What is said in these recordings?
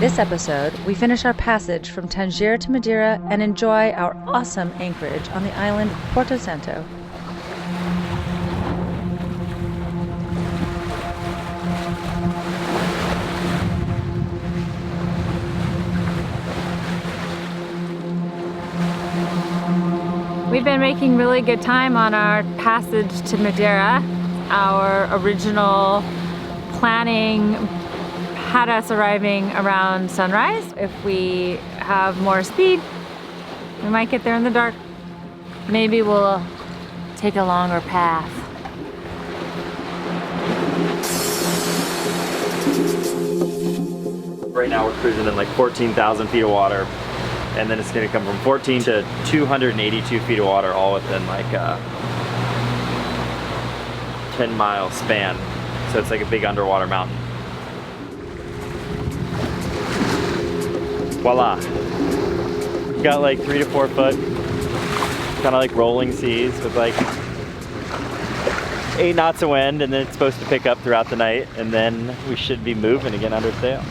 this episode, we finish our passage from Tangier to Madeira and enjoy our awesome anchorage on the island of Porto Santo. We've been making really good time on our passage to Madeira. Our original planning had us arriving around sunrise. If we have more speed, we might get there in the dark. Maybe we'll take a longer path. Right now we're cruising in like 14,000 feet of water, and then it's gonna come from 14 to 282 feet of water, all within like a 10-mile span. So it's like a big underwater mountain. Voila. Got like 3 to 4 foot, kind of like rolling seas with like 8 knots of wind, and then it's supposed to pick up throughout the night, and then we should be moving again under sail.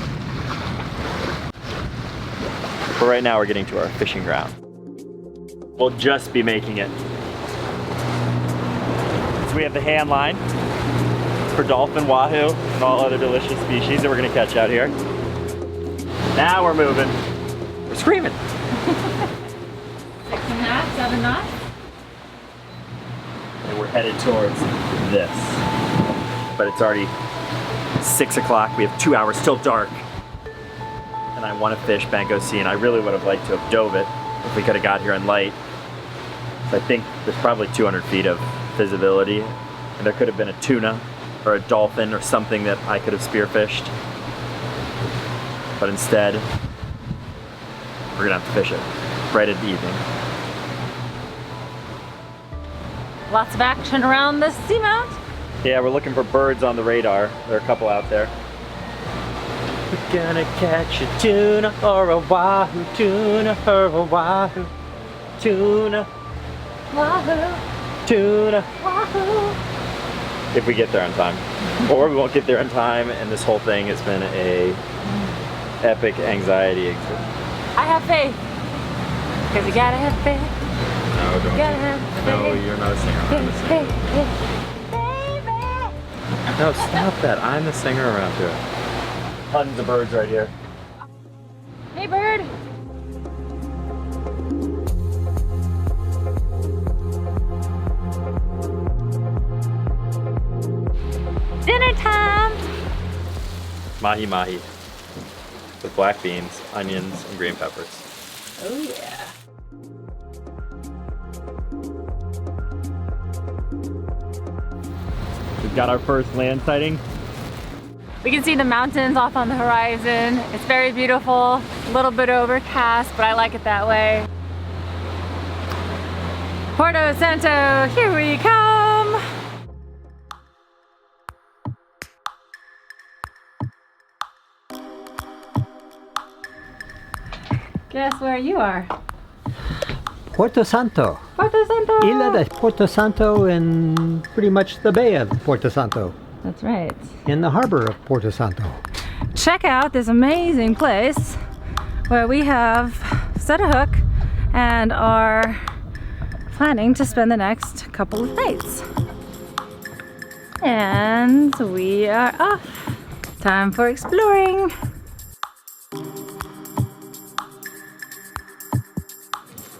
But right now we're getting to our fishing ground. We'll just be making it. So we have the hand line for dolphin, wahoo, and all other delicious species that we're gonna catch out here. Now we're moving. We're screaming. 6.5, 7 knots. And we're headed towards this. But it's already 6 o'clock. We have 2 hours till dark. And I want to fish Banco Sea, and I really would have liked to have dove it if we could have got here in light. So I think there's probably 200 feet of visibility, and there could have been a tuna or a dolphin or something that I could have spearfished. But instead, we're gonna have to fish it right at the evening. Lots of action around the seamount. Yeah, we're looking for birds on the radar. There are a couple out there. We're gonna catch a tuna or a wahoo, tuna or a wahoo, tuna, Wahoo! tuna. Wahoo! If we get there on time. Or we won't get there on time, and this whole thing has been a epic anxiety exit. I have faith. Because you gotta have faith. No, don't. Gotta have No, faith. you're not a singer. I'm the singer. Baby! No, stop that. I'm the singer around here. Tons of birds right here. Hey, bird! Dinner time! Mahi mahi. With black beans, onions, and green peppers. Oh yeah. We've got our first land sighting. We can see the mountains off on the horizon. It's very beautiful, a little bit overcast, but I like it that way. Porto Santo, here we come! Guess where you are? Porto Santo. Porto Santo! Ilya de Porto Santo in pretty much the Bay of Porto Santo, That's right. in the harbor of Porto Santo. Check out this amazing place where we have set a hook and are planning to spend the next couple of nights. And we are off. Time for exploring.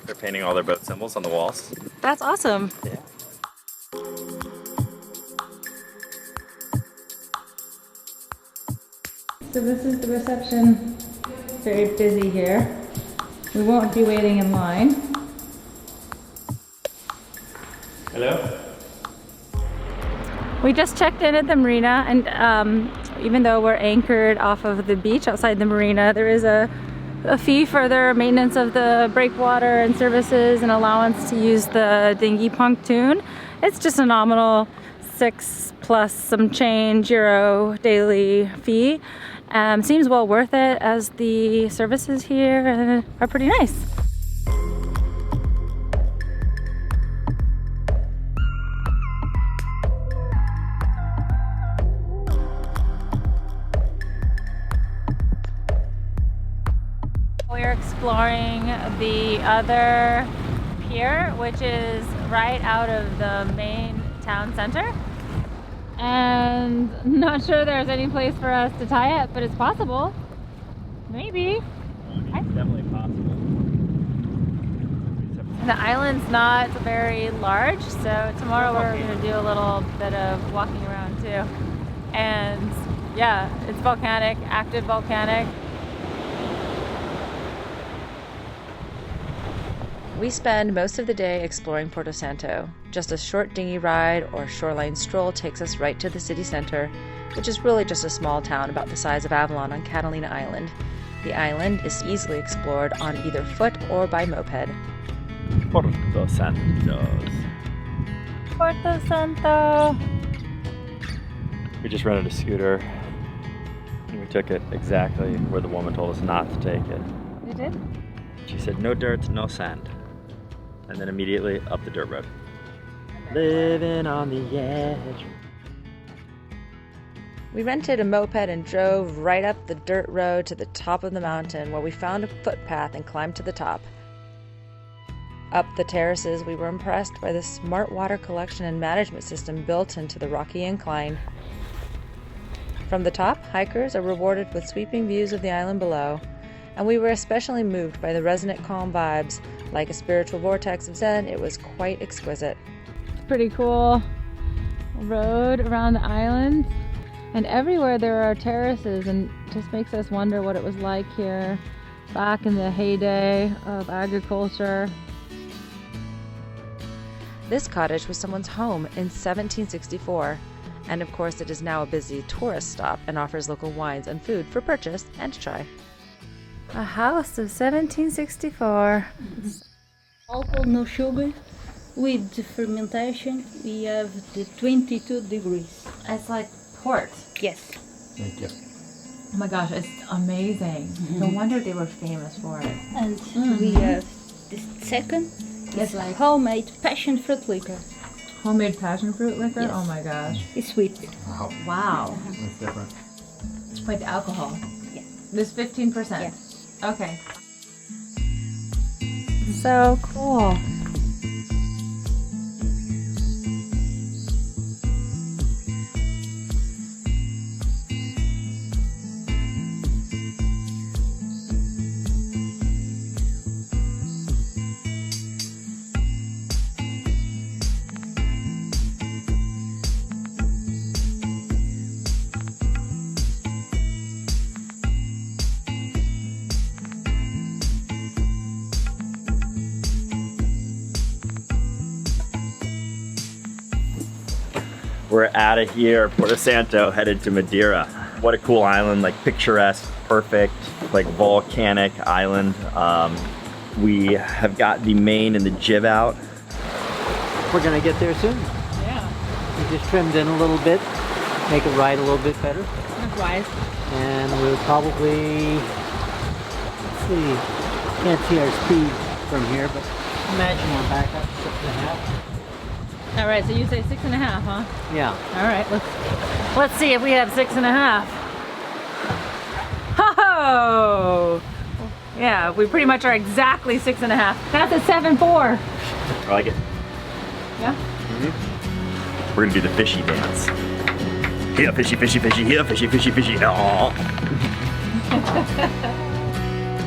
They're painting all their boat symbols on the walls. That's awesome. Yeah. So this is the reception. Very busy here. We won't be waiting in line. Hello? We just checked in at the marina, and even though we're anchored off of the beach outside the marina, there is a fee for their maintenance of the breakwater and services and allowance to use the dinghy pontoon. It's just a nominal 6 plus some change euro daily fee. Seems well worth it, as the services here are pretty nice. we're exploring the other pier, which is right out of the main town center. And not sure there's any place for us to tie it, but it's possible. Maybe. It's definitely possible. The island's not very large, so tomorrow we're going to do a little bit of walking around too. And yeah, it's volcanic, active volcanic. We spend most of the day exploring Porto Santo. Just a short dinghy ride or shoreline stroll takes us right to the city center, which is really just a small town about the size of Avalon on Catalina Island. The island is easily explored on either foot or by moped. Porto Santos. Porto Santo. We just rented a scooter and we took it exactly where the woman told us not to take it. You did? She said no dirt, no sand. And then immediately up the dirt road. Living on the edge. We rented a moped and drove right up the dirt road to the top of the mountain, where we found a footpath and climbed to the top. Up the terraces, we were impressed by the smart water collection and management system built into the rocky incline. From the top, hikers are rewarded with sweeping views of the island below, and we were especially moved by the resonant calm vibes. Like a spiritual vortex of Zen, it was quite exquisite. It's pretty cool road around the island, and everywhere there are terraces, and it just makes us wonder what it was like here back in the heyday of agriculture. This cottage was someone's home in 1764, and of course it is now a busy tourist stop and offers local wines and food for purchase and to try. A house of 1764. Alcohol, no sugar. With the fermentation, we have the 22 degrees. It's like port. Yes. Thank you. Oh my gosh, it's amazing. No wonder they were famous for it. And we have the second. It's like Homemade passion fruit liquor. homemade passion fruit liquor. Yes. Oh my gosh. It's sweet. Wow. Wow. That's different. It's quite the alcohol. Yeah. This 15%. Yeah. Okay. So cool. We're out of here, Porto Santo, headed to Madeira. What a cool island, like picturesque, perfect, like volcanic island. We have got the main and the jib out. We're gonna get there soon. Yeah. We just trimmed in a little bit, make it ride a little bit better. That's wise. And we'll probably, let's see, can't see our speed from here, but imagine we're back up 6.5. All right, so you say 6.5, huh? Yeah. All right, let's see if we have 6.5. Oh, yeah, we pretty much are exactly 6.5. That's a 7.4. I like it. Yeah. We're gonna do the fishy dance. Here, fishy, fishy, fishy, here, fishy, fishy, fishy. Oh.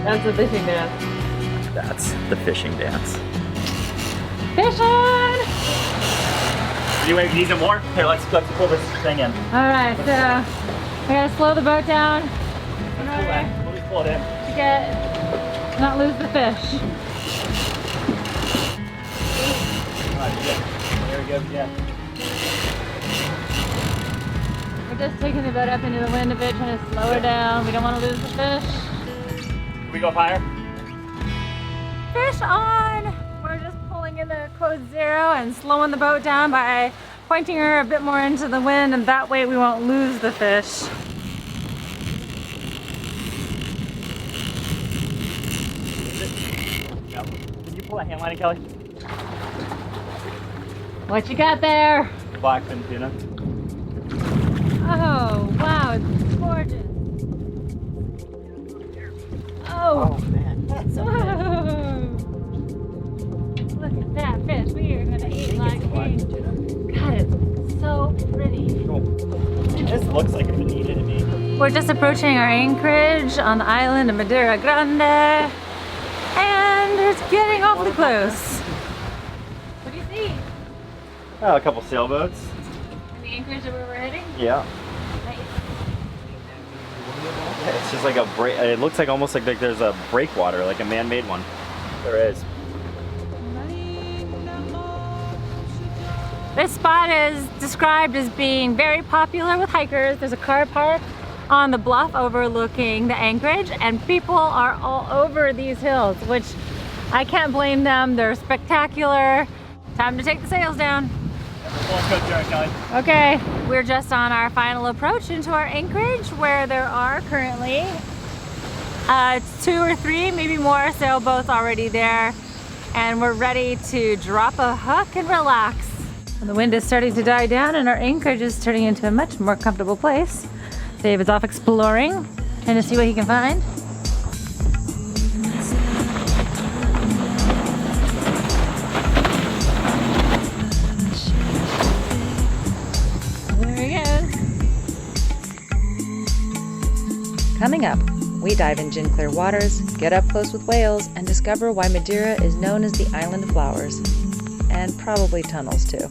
That's the fishing dance. That's the fishing dance. Fish on! Anyway, you need some more? Here, let's pull this thing in. All right, so we gotta slow the boat down in order We'll just pull it in. to not lose the fish. There we go, yeah. We're just taking the boat up into the wind a bit, trying to slow her down. We don't want to lose the fish. Can we go up higher? Fish on! We're just pulling into code 0 and slowing the boat down by pointing her a bit more into the wind, and that way we won't lose the fish. Can you pull a hand line, Kelly? What you got there? Blackfin tuna. Oh, wow, it's gorgeous. Oh, man. Whoa! Look at that fish. We are gonna eat like kings. God, it's so pretty. This looks like a bonita to me. We're just approaching our anchorage on the island of Madeira Grande, and it's getting awfully close. What do you see? Oh, a couple sailboats. In the anchorage of where we're heading? Yeah. Nice. It's just like a break. It looks like almost like there's a breakwater, like a man-made one. There is. This spot is described as being very popular with hikers. There's a car park on the bluff overlooking the anchorage, and people are all over these hills, which I can't blame them. They're spectacular. Time to take the sails down. Let's go, Jared, guys. Okay, we're just on our final approach into our anchorage, where there are currently 2 or 3, maybe more sailboats already there, and we're ready to drop a hook and relax. And the wind is starting to die down, and our anchorage is turning into a much more comfortable place. David's off exploring, trying to see what he can find. There he goes. Coming up, we dive in gin clear waters, get up close with whales, and discover why Madeira is known as the Island of Flowers. And probably tunnels too.